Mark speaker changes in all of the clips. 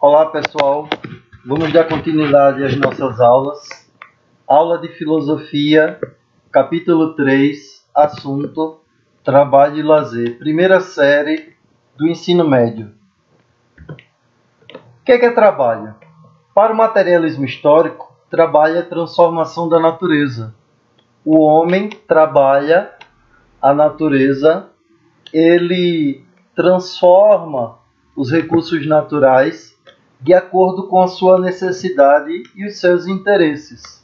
Speaker 1: Olá pessoal, vamos dar continuidade às nossas aulas. Aula de Filosofia, capítulo 3, assunto Trabalho e Lazer, primeira série do ensino médio. O que é trabalho? Para o materialismo histórico, trabalho é a transformação da natureza. O homem trabalha a natureza, ele transforma os recursos naturais de acordo com a sua necessidade e os seus interesses.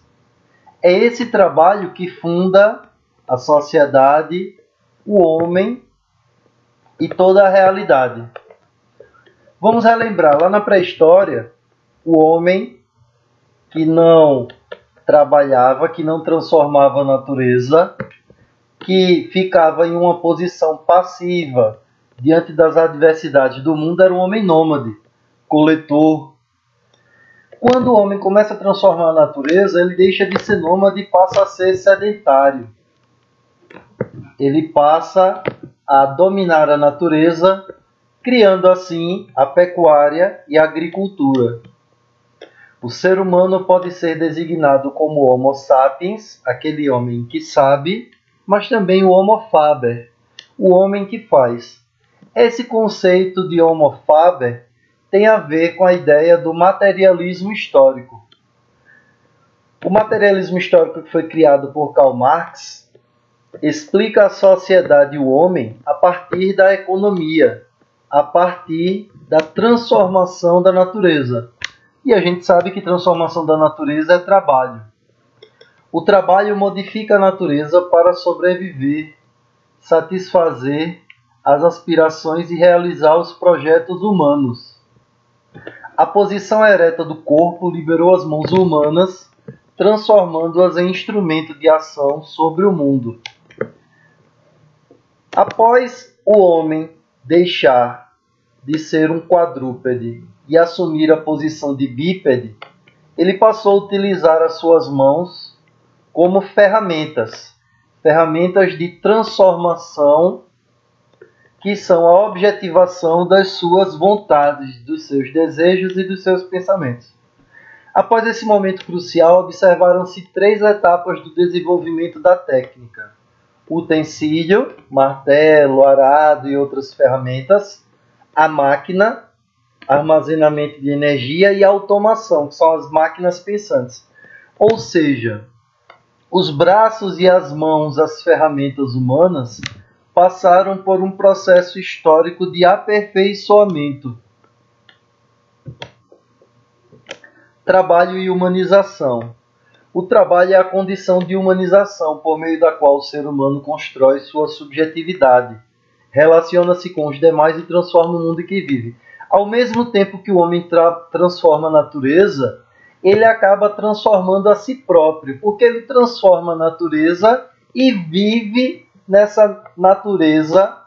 Speaker 1: É esse trabalho que funda a sociedade, o homem e toda a realidade. Vamos relembrar, lá na pré-história, o homem que não trabalhava, que não transformava a natureza, que ficava em uma posição passiva diante das adversidades do mundo, era um homem nômade, coletor. Quando o homem começa a transformar a natureza, ele deixa de ser nômade e passa a ser sedentário. Ele passa a dominar a natureza, criando assim a pecuária e a agricultura. O ser humano pode ser designado como Homo sapiens, aquele homem que sabe, mas também o Homo faber, o homem que faz. Esse conceito de Homo faber tem a ver com a ideia do materialismo histórico. O materialismo histórico que foi criado por Karl Marx explica a sociedade e o homem a partir da economia, a partir da transformação da natureza. E a gente sabe que transformação da natureza é trabalho. O trabalho modifica a natureza para sobreviver, satisfazer as aspirações e realizar os projetos humanos. A posição ereta do corpo liberou as mãos humanas, transformando-as em instrumento de ação sobre o mundo. Após o homem deixar de ser um quadrúpede e assumir a posição de bípede, ele passou a utilizar as suas mãos como ferramentas de transformação, que são a objetivação das suas vontades, dos seus desejos e dos seus pensamentos. Após esse momento crucial, observaram-se 3 etapas do desenvolvimento da técnica: utensílio, martelo, arado e outras ferramentas, a máquina, armazenamento de energia e a automação, que são as máquinas pensantes. Ou seja, os braços e as mãos, as ferramentas humanas, passaram por um processo histórico de aperfeiçoamento. Trabalho e humanização. O trabalho é a condição de humanização por meio da qual o ser humano constrói sua subjetividade, relaciona-se com os demais e transforma o mundo em que vive. Ao mesmo tempo que o homem transforma a natureza, ele acaba transformando a si próprio, porque ele transforma a natureza e vive nessa natureza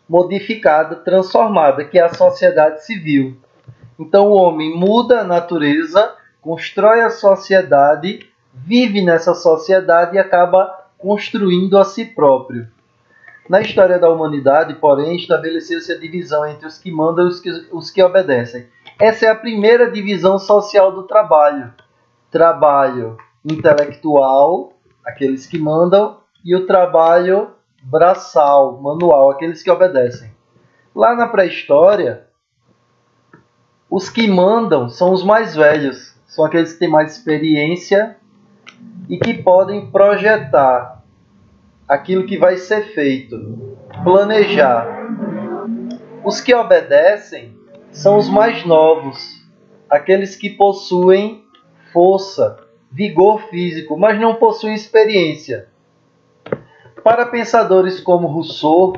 Speaker 1: modificada, transformada, que é a sociedade civil. Então o homem muda a natureza, constrói a sociedade, vive nessa sociedade e acaba construindo a si próprio. Na história da humanidade, porém, estabeleceu-se a divisão entre os que mandam e os que obedecem. Essa é a primeira divisão social do trabalho. Trabalho intelectual, aqueles que mandam, e o trabalho braçal, manual, aqueles que obedecem. Lá na pré-história, os que mandam são os mais velhos, são aqueles que têm mais experiência e que podem projetar aquilo que vai ser feito, planejar. Os que obedecem são os mais novos, aqueles que possuem força, vigor físico, mas não possuem experiência. Para pensadores como Rousseau,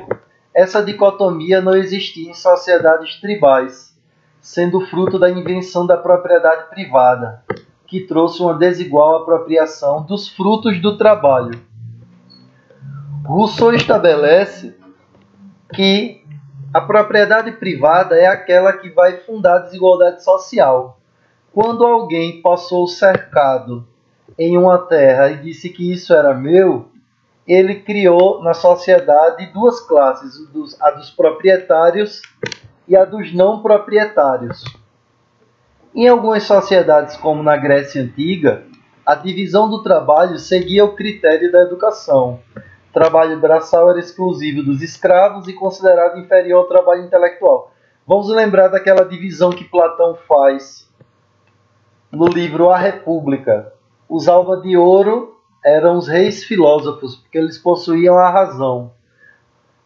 Speaker 1: essa dicotomia não existia em sociedades tribais, sendo fruto da invenção da propriedade privada, que trouxe uma desigual apropriação dos frutos do trabalho. Rousseau estabelece que a propriedade privada é aquela que vai fundar a desigualdade social. Quando alguém passou cercado em uma terra e disse que isso era meu, ele criou na sociedade 2 classes, a dos proprietários e a dos não proprietários. Em algumas sociedades, como na Grécia Antiga, a divisão do trabalho seguia o critério da educação. O trabalho braçal era exclusivo dos escravos e considerado inferior ao trabalho intelectual. Vamos lembrar daquela divisão que Platão faz no livro A República. Os alma de ouro eram os reis filósofos, porque eles possuíam a razão.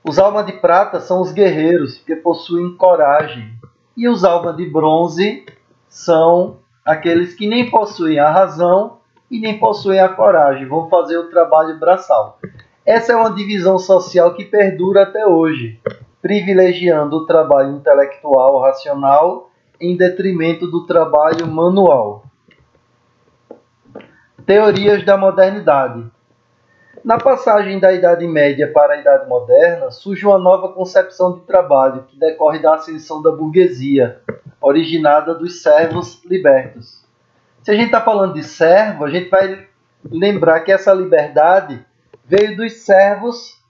Speaker 1: Os alma de prata são os guerreiros, porque possuem coragem. E os alma de bronze são aqueles que nem possuem a razão e nem possuem a coragem, vão fazer o trabalho braçal. Essa é uma divisão social que perdura até hoje, privilegiando o trabalho intelectual, racional, em detrimento do trabalho manual. Teorias da modernidade. Na passagem da Idade Média para a Idade Moderna, surge uma nova concepção de trabalho que decorre da ascensão da burguesia, originada dos servos libertos. Se a gente está falando de servo, a gente vai lembrar que essa liberdade veio dos servos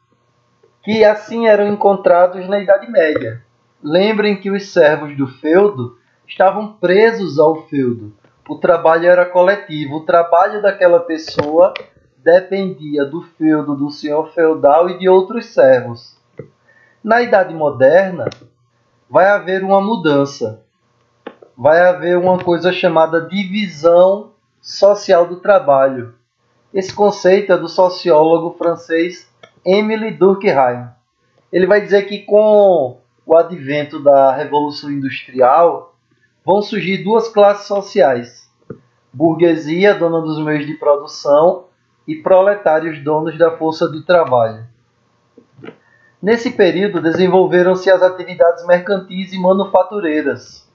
Speaker 1: que assim eram encontrados na Idade Média. Lembrem que os servos do feudo estavam presos ao feudo. O trabalho era coletivo, o trabalho daquela pessoa dependia do feudo do senhor feudal e de outros servos. Na Idade Moderna, vai haver uma mudança. Vai haver uma coisa chamada divisão social do trabalho. Esse conceito é do sociólogo francês Émile Durkheim. Ele vai dizer que com o advento da Revolução Industrial, vão surgir duas classes sociais. Burguesia, dona dos meios de produção, e proletários, donos da força de trabalho. Nesse período, desenvolveram-se as atividades mercantis e manufatureiras,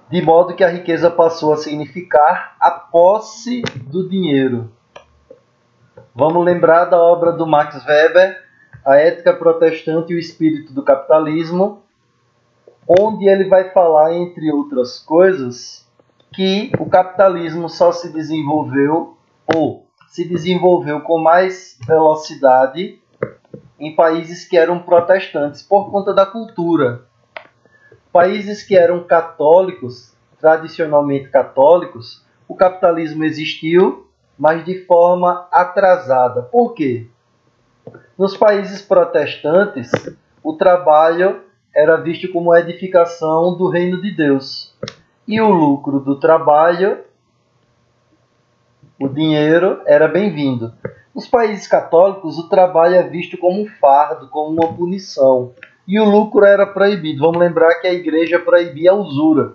Speaker 1: de modo que a riqueza passou a significar a posse do dinheiro. Vamos lembrar da obra do Max Weber, A Ética Protestante e o Espírito do Capitalismo, onde ele vai falar, entre outras coisas, que o capitalismo só se desenvolveu ou se desenvolveu com mais velocidade em países que eram protestantes por conta da cultura. Países que eram católicos, tradicionalmente católicos, o capitalismo existiu, mas de forma atrasada. Por quê? Nos países protestantes, o trabalho era visto como edificação do reino de Deus. E o lucro do trabalho, o dinheiro, era bem-vindo. Nos países católicos, o trabalho é visto como um fardo, como uma punição. E o lucro era proibido. Vamos lembrar que a igreja proibia a usura.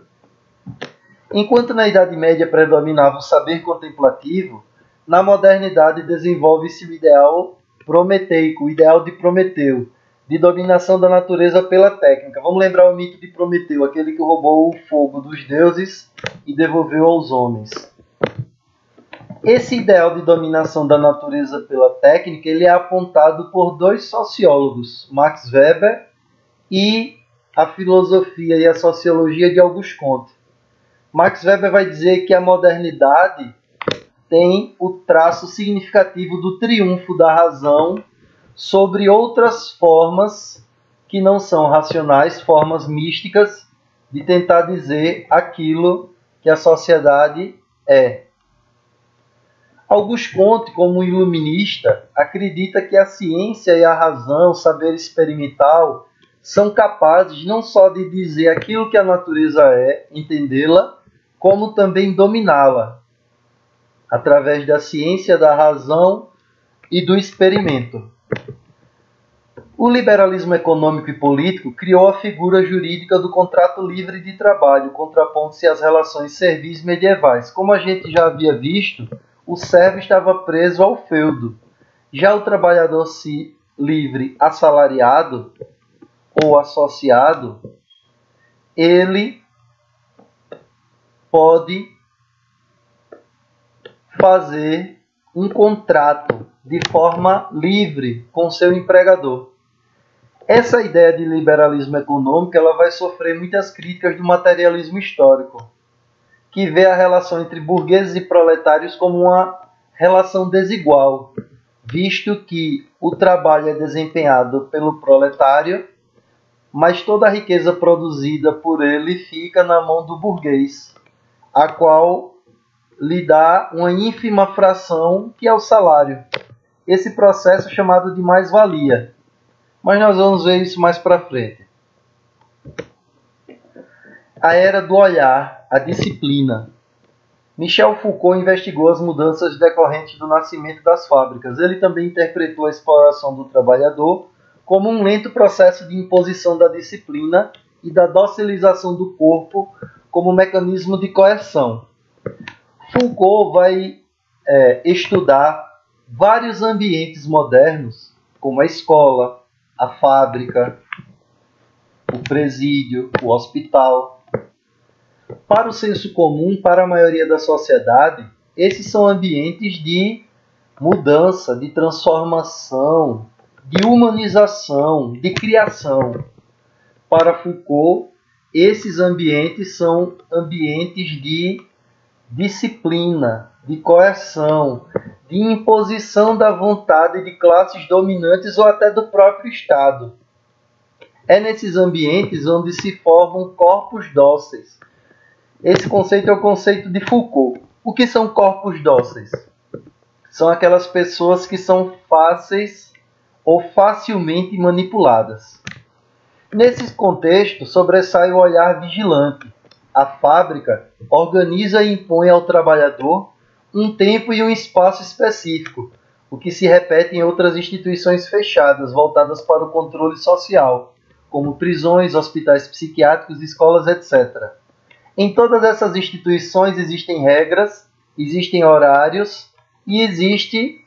Speaker 1: Enquanto na Idade Média predominava o saber contemplativo, na modernidade desenvolve-se o ideal prometeico, o ideal de Prometeu, de dominação da natureza pela técnica. Vamos lembrar o mito de Prometeu, aquele que roubou o fogo dos deuses e devolveu aos homens. Esse ideal de dominação da natureza pela técnica, ele é apontado por dois sociólogos, Max Weber e a filosofia e a sociologia de Auguste Comte. Max Weber vai dizer que a modernidade tem o traço significativo do triunfo da razão sobre outras formas que não são racionais, formas místicas de tentar dizer aquilo que a sociedade é. Auguste Comte, como um iluminista, acredita que a ciência e a razão, o saber experimental, são capazes não só de dizer aquilo que a natureza é, entendê-la, como também dominá-la, através da ciência, da razão e do experimento. O liberalismo econômico e político criou a figura jurídica do contrato livre de trabalho, contrapondo-se às relações servis medievais. Como a gente já havia visto, o servo estava preso ao feudo. Já o trabalhador livre assalariado ou associado, ele pode fazer um contrato de forma livre com seu empregador. Essa ideia de liberalismo econômico, ela vai sofrer muitas críticas do materialismo histórico, que vê a relação entre burgueses e proletários como uma relação desigual, visto que o trabalho é desempenhado pelo proletário mas toda a riqueza produzida por ele fica na mão do burguês, a qual lhe dá uma ínfima fração que é o salário. Esse processo é chamado de mais-valia, mas nós vamos ver isso mais para frente. A era do olhar, a disciplina. Michel Foucault investigou as mudanças decorrentes do nascimento das fábricas. Ele também interpretou a exploração do trabalhador como um lento processo de imposição da disciplina e da docilização do corpo como mecanismo de coerção. Foucault vai estudar vários ambientes modernos, como a escola, a fábrica, o presídio, o hospital. Para o senso comum, para a maioria da sociedade, esses são ambientes de mudança, de transformação, de humanização, de criação. Para Foucault, esses ambientes são ambientes de disciplina, de coerção, de imposição da vontade de classes dominantes ou até do próprio Estado. É nesses ambientes onde se formam corpos dóceis. Esse conceito é o conceito de Foucault. O que são corpos dóceis? São aquelas pessoas que são fáceis ou facilmente manipuladas. Nesse contexto, sobressai o olhar vigilante. A fábrica organiza e impõe ao trabalhador um tempo e um espaço específico, o que se repete em outras instituições fechadas, voltadas para o controle social, como prisões, hospitais psiquiátricos, escolas, etc. Em todas essas instituições existem regras, existem horários e existe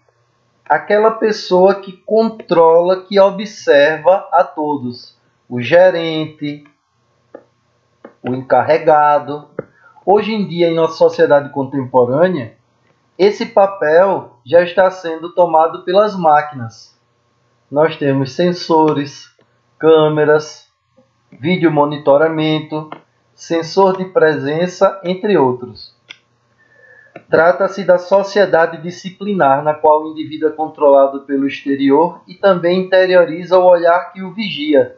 Speaker 1: aquela pessoa que controla, que observa a todos. O gerente, o encarregado. Hoje em dia, em nossa sociedade contemporânea, esse papel já está sendo tomado pelas máquinas. Nós temos sensores, câmeras, vídeo monitoramento, sensor de presença, entre outros. Trata-se da sociedade disciplinar, na qual o indivíduo é controlado pelo exterior e também interioriza o olhar que o vigia.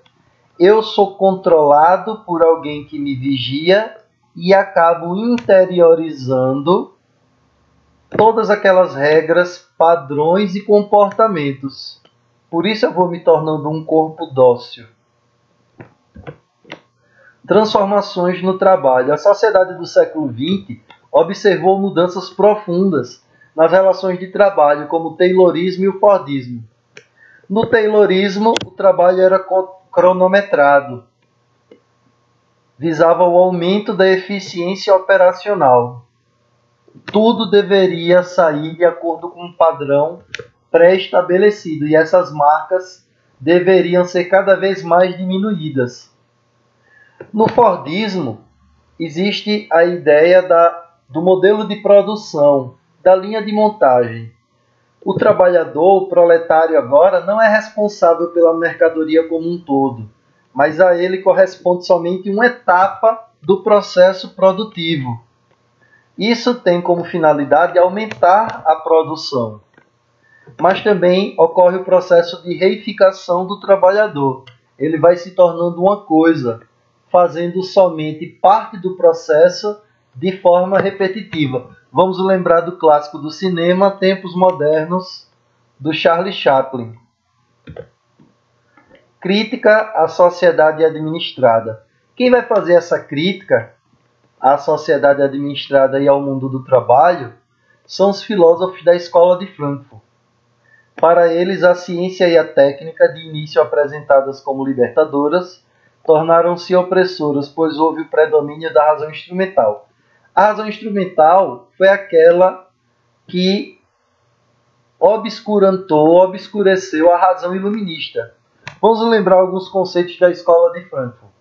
Speaker 1: Eu sou controlado por alguém que me vigia e acabo interiorizando todas aquelas regras, padrões e comportamentos. Por isso eu vou me tornando um corpo dócil. Transformações no trabalho. A sociedade do século XX observou mudanças profundas nas relações de trabalho, como o Taylorismo e o Fordismo. No Taylorismo, o trabalho era cronometrado, visava o aumento da eficiência operacional. Tudo deveria sair de acordo com um padrão pré-estabelecido e essas marcas deveriam ser cada vez mais diminuídas. No Fordismo, existe a ideia do modelo de produção, da linha de montagem. O trabalhador, o proletário agora, não é responsável pela mercadoria como um todo, mas a ele corresponde somente uma etapa do processo produtivo. Isso tem como finalidade aumentar a produção. Mas também ocorre o processo de reificação do trabalhador. Ele vai se tornando uma coisa, fazendo somente parte do processo de forma repetitiva. Vamos lembrar do clássico do cinema, Tempos Modernos, do Charlie Chaplin. Crítica à sociedade administrada. Quem vai fazer essa crítica à sociedade administrada e ao mundo do trabalho são os filósofos da Escola de Frankfurt. Para eles, a ciência e a técnica, de início apresentadas como libertadoras, tornaram-se opressoras, pois houve o predomínio da razão instrumental. A razão instrumental foi aquela que obscureceu a razão iluminista. Vamos lembrar alguns conceitos da Escola de Frankfurt.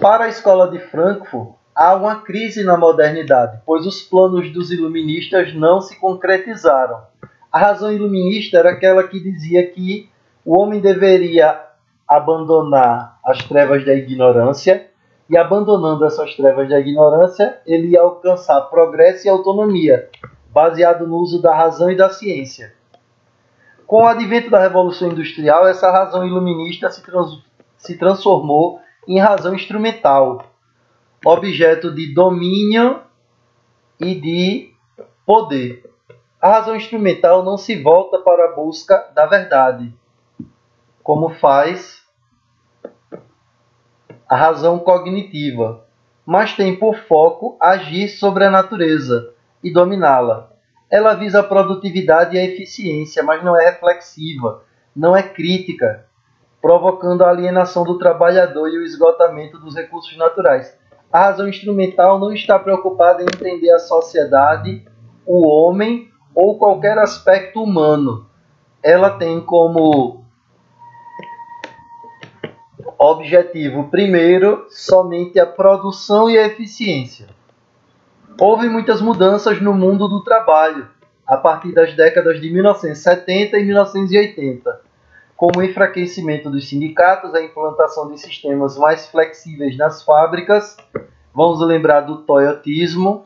Speaker 1: Para a Escola de Frankfurt, há uma crise na modernidade, pois os planos dos iluministas não se concretizaram. A razão iluminista era aquela que dizia que o homem deveria abandonar as trevas da ignorância, e abandonando essas trevas da ignorância, ele ia alcançar progresso e autonomia, baseado no uso da razão e da ciência. Com o advento da Revolução Industrial, essa razão iluminista se transformou em razão instrumental, objeto de domínio e de poder. A razão instrumental não se volta para a busca da verdade, como faz a razão cognitiva, mas tem por foco agir sobre a natureza e dominá-la. Ela visa a produtividade e a eficiência, mas não é reflexiva, não é crítica, provocando a alienação do trabalhador e o esgotamento dos recursos naturais. A razão instrumental não está preocupada em entender a sociedade, o homem ou qualquer aspecto humano. Ela tem como objetivo primeiro somente a produção e a eficiência. Houve muitas mudanças no mundo do trabalho a partir das décadas de 1970 e 1980, como o enfraquecimento dos sindicatos, a implantação de sistemas mais flexíveis nas fábricas, vamos lembrar do toyotismo,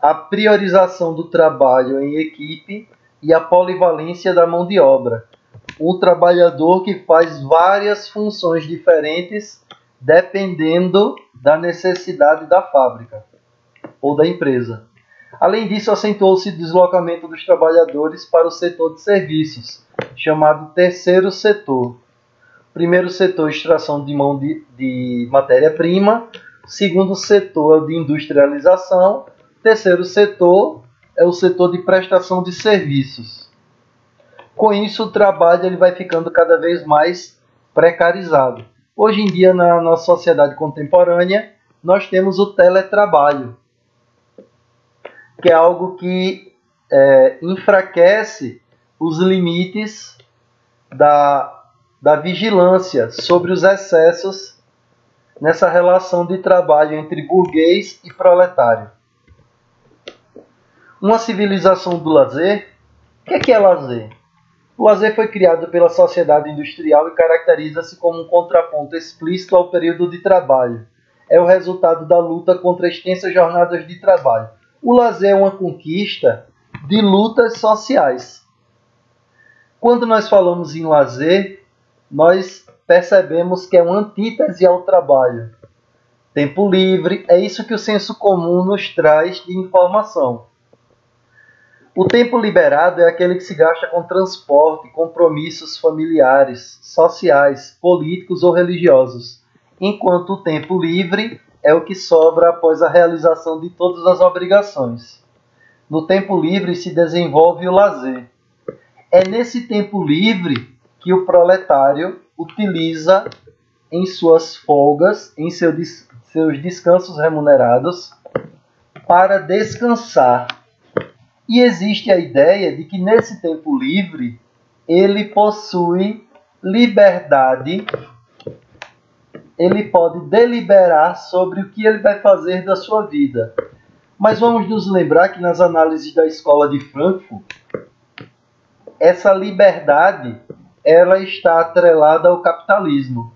Speaker 1: a priorização do trabalho em equipe e a polivalência da mão de obra. Um trabalhador que faz várias funções diferentes dependendo da necessidade da fábrica ou da empresa. Além disso, acentuou-se o deslocamento dos trabalhadores para o setor de serviços, chamado terceiro setor. Primeiro setor, extração de matéria-prima. Segundo setor é o de industrialização. Terceiro setor é o setor de prestação de serviços. Com isso, o trabalho ele vai ficando cada vez mais precarizado. Hoje em dia, na nossa sociedade contemporânea, nós temos o teletrabalho, que é algo que enfraquece os limites da vigilância sobre os excessos nessa relação de trabalho entre burguês e proletário. Uma civilização do lazer. O que é lazer? O lazer foi criado pela sociedade industrial e caracteriza-se como um contraponto explícito ao período de trabalho. É o resultado da luta contra extensas jornadas de trabalho. O lazer é uma conquista de lutas sociais. Quando nós falamos em lazer, nós percebemos que é uma antítese ao trabalho. Tempo livre, é isso que o senso comum nos traz de informação. O tempo liberado é aquele que se gasta com transporte, compromissos familiares, sociais, políticos ou religiosos, enquanto o tempo livre é o que sobra após a realização de todas as obrigações. No tempo livre se desenvolve o lazer. É nesse tempo livre que o proletário utiliza em suas folgas, em seus descansos remunerados, para descansar. E existe a ideia de que nesse tempo livre ele possui liberdade, ele pode deliberar sobre o que ele vai fazer da sua vida. Mas vamos nos lembrar que nas análises da escola de Frankfurt, essa liberdade ela está atrelada ao capitalismo.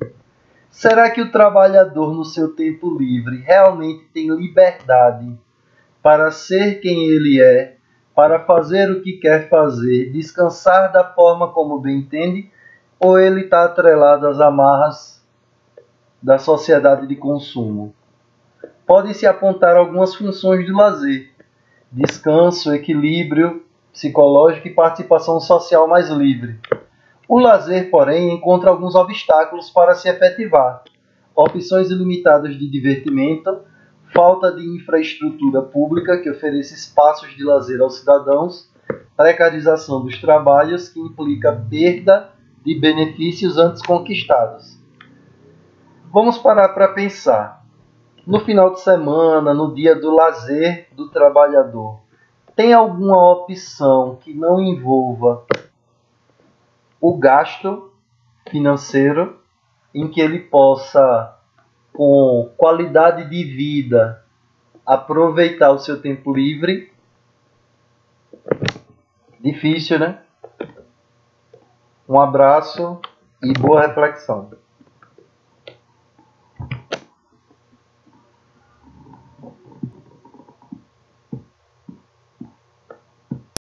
Speaker 1: Será que o trabalhador no seu tempo livre realmente tem liberdade para ser quem ele é, para fazer o que quer fazer, descansar da forma como bem entende, ou ele está atrelado às amarras da sociedade de consumo? Podem-se apontar algumas funções do lazer: descanso, equilíbrio psicológico e participação social mais livre. O lazer, porém, encontra alguns obstáculos para se efetivar: opções ilimitadas de divertimento, falta de infraestrutura pública que ofereça espaços de lazer aos cidadãos, precarização dos trabalhos que implica perda de benefícios antes conquistados. Vamos parar para pensar. No final de semana, no dia do lazer do trabalhador, tem alguma opção que não envolva o gasto financeiro, em que ele possa, com qualidade de vida, aproveitar o seu tempo livre? Difícil, né? Um abraço e boa reflexão.